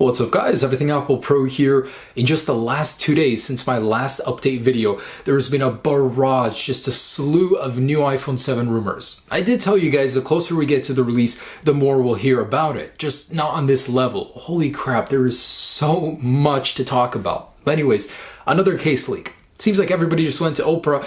What's up guys, Everything Apple Pro here. In just the last 2 days since my last update video, there's been a barrage, just a slew of new iPhone 7 rumors. I did tell you guys the closer we get to the release, the more we'll hear about it, just not on this level. Holy crap, there is so much to talk about. But anyways, another case leak. Seems like everybody just went to Oprah,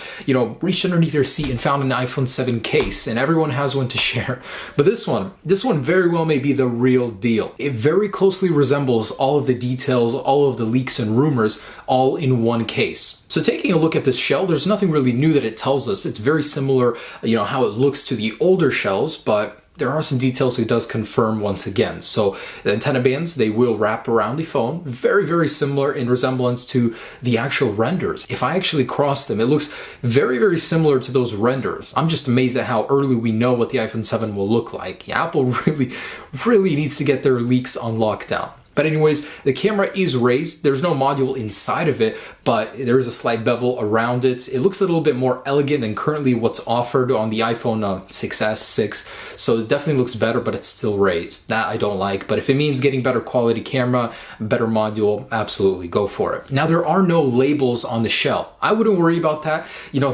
reached underneath their seat and found an iPhone 7 case, and everyone has one to share. But this one very well may be the real deal. It very closely resembles all of the details, all of the leaks and rumors, all in one case. So taking a look at this shell, there's nothing really new that it tells us. It's very similar, how it looks to the older shells, but there are some details it does confirm once again. So the antenna bands, they will wrap around the phone, very, very similar in resemblance to the actual renders. If I actually cross them, it looks very, very similar to those renders. I'm just amazed at how early we know what the iPhone 7 will look like. Apple really needs to get their leaks on lockdown. But anyways, the camera is raised. There's no module inside of it, but there is a slight bevel around it. It looks a little bit more elegant than currently what's offered on the iPhone 6s, 6. So it definitely looks better, but it's still raised. That I don't like, but if it means getting better quality camera, better module, absolutely go for it. Now there are no labels on the shell. I wouldn't worry about that.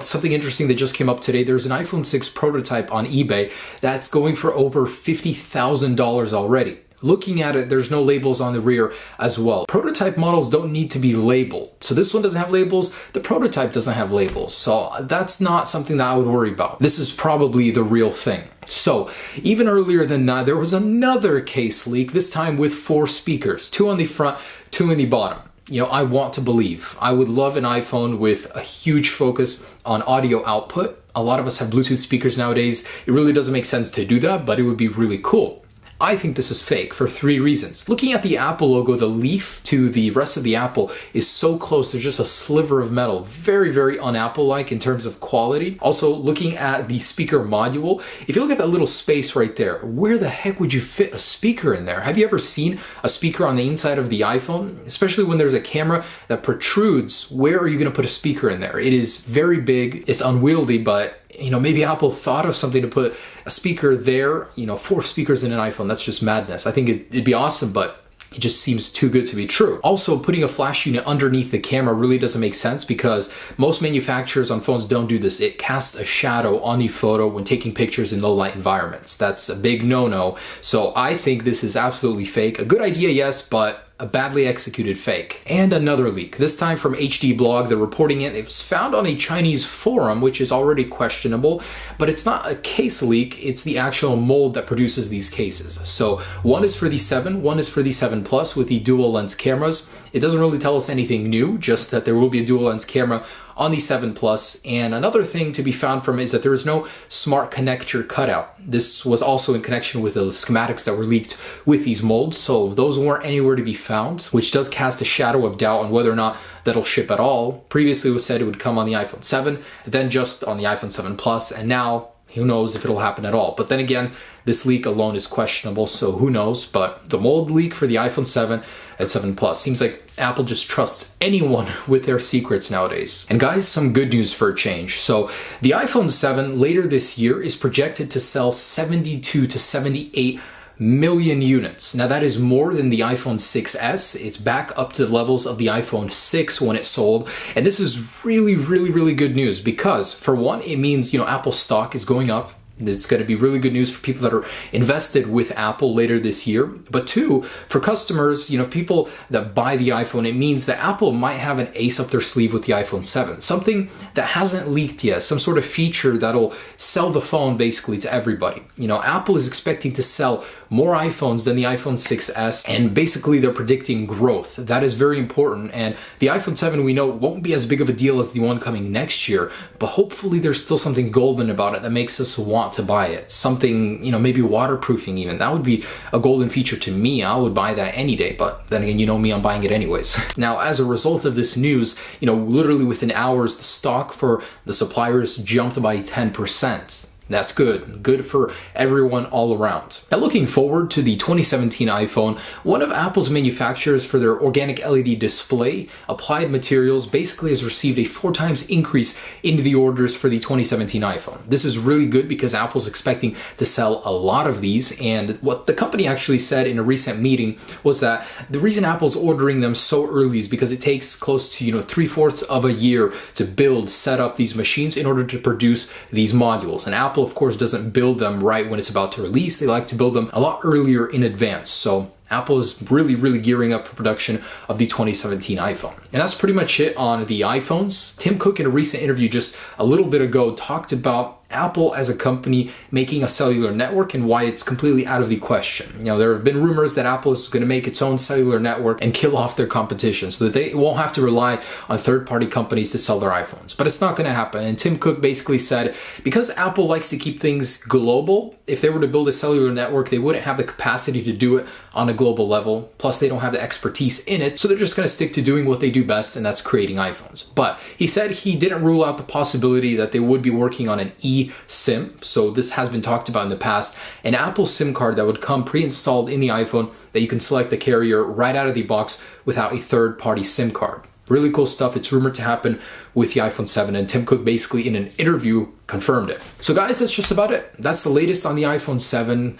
Something interesting that just came up today. There's an iPhone 6 prototype on eBay that's going for over $50,000 already. Looking at it, there's no labels on the rear as well. Prototype models don't need to be labeled. So this one doesn't have labels, the prototype doesn't have labels. So that's not something that I would worry about. This is probably the real thing. So even earlier than that, there was another case leak, this time with 4 speakers, 2 on the front, 2 on the bottom. I want to believe. I would love an iPhone with a huge focus on audio output. A lot of us have Bluetooth speakers nowadays. It really doesn't make sense to do that, but it would be really cool. I think this is fake for 3 reasons. Looking at the Apple logo, the leaf to the rest of the Apple is so close. There's just a sliver of metal. Very, very un-Apple-like in terms of quality. Also, looking at the speaker module, if you look at that little space right there, where the heck would you fit a speaker in there? Have you ever seen a speaker on the inside of the iPhone? Especially when there's a camera that protrudes, where are you gonna put a speaker in there? It is very big, it's unwieldy, but maybe Apple thought of something to put a speaker there, 4 speakers in an iPhone. That's just madness. I think it'd be awesome, but it just seems too good to be true. Also, putting a flash unit underneath the camera really doesn't make sense because most manufacturers on phones don't do this. It casts a shadow on the photo when taking pictures in low light environments. That's a big no-no. So I think this is absolutely fake. A good idea, yes, but a badly executed fake. And another leak, this time from HD Blog. They're reporting it. It was found on a Chinese forum, which is already questionable, but it's not a case leak, it's the actual mold that produces these cases. So one is for the 7, one is for the 7 Plus with the dual lens cameras. It doesn't really tell us anything new, just that there will be a dual lens camera on the 7 Plus. And another thing to be found from it is that there is no smart connector cutout. This was also in connection with the schematics that were leaked with these molds, so those weren't anywhere to be found, which does cast a shadow of doubt on whether or not that'll ship at all. Previously it was said it would come on the iPhone 7, then just on the iPhone 7 Plus, and now who knows if it'll happen at all. But then again, this leak alone is questionable, so who knows. But the mold leak for the iPhone 7 and 7 Plus seems like Apple just trusts anyone with their secrets nowadays. And guys, some good news for a change. So the iPhone 7 later this year is projected to sell 72 to 78 million units. Now that is more than the iPhone 6s. It's back up to the levels of the iPhone 6 when it sold. And this is really, really, really good news because for one, it means, Apple's stock is going up. It's going to be really good news for people that are invested with Apple later this year. But 2, for customers, people that buy the iPhone, it means that Apple might have an ace up their sleeve with the iPhone 7. Something that hasn't leaked yet, some sort of feature that'll sell the phone basically to everybody. Apple is expecting to sell more iPhones than the iPhone 6s, and basically they're predicting growth. That is very important, and the iPhone 7 we know won't be as big of a deal as the one coming next year, but hopefully there's still something golden about it that makes us want to buy it. Something, maybe waterproofing even. That would be a golden feature to me. I would buy that any day, but then again, me, I'm buying it anyways. Now, as a result of this news, literally within hours, the stock for the suppliers jumped by 10%. That's good. Good for everyone all around. Now, looking forward to the 2017 iPhone, one of Apple's manufacturers for their organic LED display, Applied Materials, basically has received a 4 times increase in the orders for the 2017 iPhone. This is really good because Apple's expecting to sell a lot of these, and what the company actually said in a recent meeting was that the reason Apple's ordering them so early is because it takes close to 3/4 of a year to build, set up these machines in order to produce these modules. And Apple, of course, doesn't build them right when it's about to release. They like to build them a lot earlier in advance. So Apple is really gearing up for production of the 2017 iPhone. And that's pretty much it on the iPhones. Tim Cook, in a recent interview just a little bit ago, talked about Apple as a company making a cellular network and why it's completely out of the question. There have been rumors that Apple is going to make its own cellular network and kill off their competition so that they won't have to rely on third-party companies to sell their iPhones. But it's not going to happen. And Tim Cook basically said, because Apple likes to keep things global, if they were to build a cellular network, they wouldn't have the capacity to do it on a global level. Plus, they don't have the expertise in it. So they're just going to stick to doing what they do best, and that's creating iPhones. But he said he didn't rule out the possibility that they would be working on an eSIM. So this has been talked about in the past, an Apple SIM card that would come pre-installed in the iPhone that you can select the carrier right out of the box without a third-party SIM card. Really cool stuff. It's rumored to happen with the iPhone 7, and Tim Cook basically in an interview confirmed it. So guys, that's just about it. That's the latest on the iPhone 7.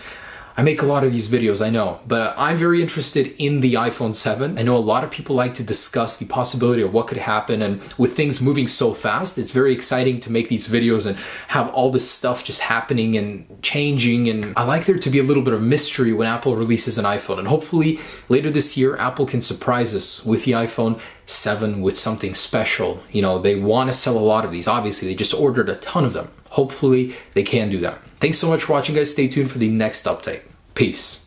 I make a lot of these videos, I know, but I'm very interested in the iPhone 7. I know a lot of people like to discuss the possibility of what could happen, and with things moving so fast, it's very exciting to make these videos and have all this stuff just happening and changing, and I like there to be a little bit of mystery when Apple releases an iPhone, and hopefully later this year, Apple can surprise us with the iPhone 7 with something special. They want to sell a lot of these. Obviously, they just ordered a ton of them. Hopefully, they can do that. Thanks so much for watching, guys. Stay tuned for the next update. Peace.